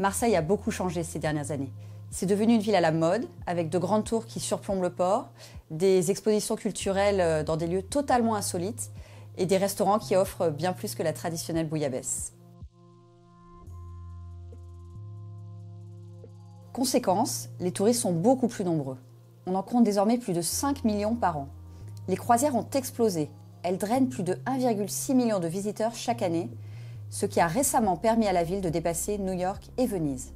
Marseille a beaucoup changé ces dernières années. C'est devenu une ville à la mode, avec de grandes tours qui surplombent le port, des expositions culturelles dans des lieux totalement insolites et des restaurants qui offrent bien plus que la traditionnelle bouillabaisse. Conséquence, les touristes sont beaucoup plus nombreux. On en compte désormais plus de 5 millions par an. Les croisières ont explosé. Elles drainent plus de 1,6 million de visiteurs chaque année, ce qui a récemment permis à la ville de dépasser New York et Venise.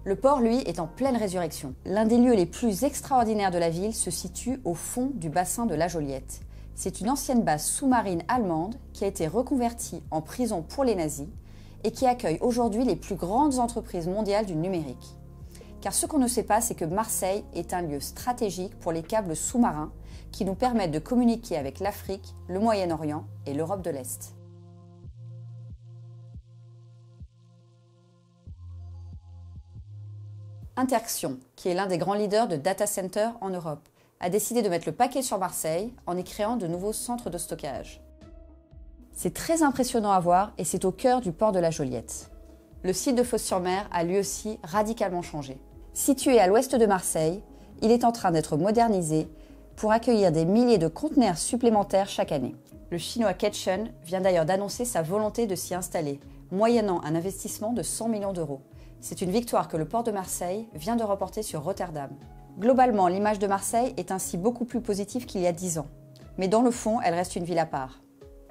Le port, lui, est en pleine résurrection. L'un des lieux les plus extraordinaires de la ville se situe au fond du bassin de la Joliette. C'est une ancienne base sous-marine allemande qui a été reconvertie en prison pour les nazis et qui accueille aujourd'hui les plus grandes entreprises mondiales du numérique. Car ce qu'on ne sait pas, c'est que Marseille est un lieu stratégique pour les câbles sous-marins qui nous permettent de communiquer avec l'Afrique, le Moyen-Orient et l'Europe de l'Est. Interxion, qui est l'un des grands leaders de data center en Europe, a décidé de mettre le paquet sur Marseille en y créant de nouveaux centres de stockage. C'est très impressionnant à voir et c'est au cœur du port de la Joliette. Le site de Fos-sur-Mer a lui aussi radicalement changé. Situé à l'ouest de Marseille, il est en train d'être modernisé pour accueillir des milliers de conteneurs supplémentaires chaque année. Le chinois Ketchen vient d'ailleurs d'annoncer sa volonté de s'y installer, moyennant un investissement de 100 millions d'euros. C'est une victoire que le port de Marseille vient de remporter sur Rotterdam. Globalement, l'image de Marseille est ainsi beaucoup plus positive qu'il y a 10 ans. Mais dans le fond, elle reste une ville à part.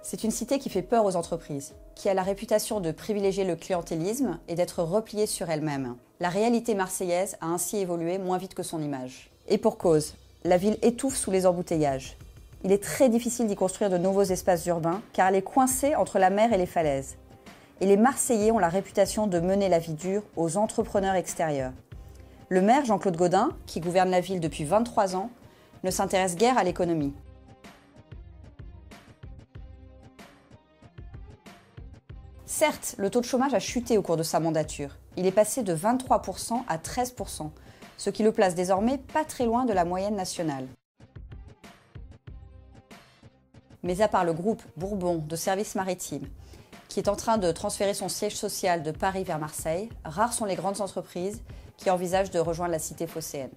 C'est une cité qui fait peur aux entreprises, qui a la réputation de privilégier le clientélisme et d'être repliée sur elle-même. La réalité marseillaise a ainsi évolué moins vite que son image. Et pour cause, la ville étouffe sous les embouteillages. Il est très difficile d'y construire de nouveaux espaces urbains car elle est coincée entre la mer et les falaises. Et les Marseillais ont la réputation de mener la vie dure aux entrepreneurs extérieurs. Le maire Jean-Claude Gaudin, qui gouverne la ville depuis 23 ans, ne s'intéresse guère à l'économie. Certes, le taux de chômage a chuté au cours de sa mandature. Il est passé de 23% à 13%, ce qui le place désormais pas très loin de la moyenne nationale. Mais à part le groupe Bourbon de services maritimes, qui est en train de transférer son siège social de Paris vers Marseille, rares sont les grandes entreprises qui envisagent de rejoindre la cité phocéenne.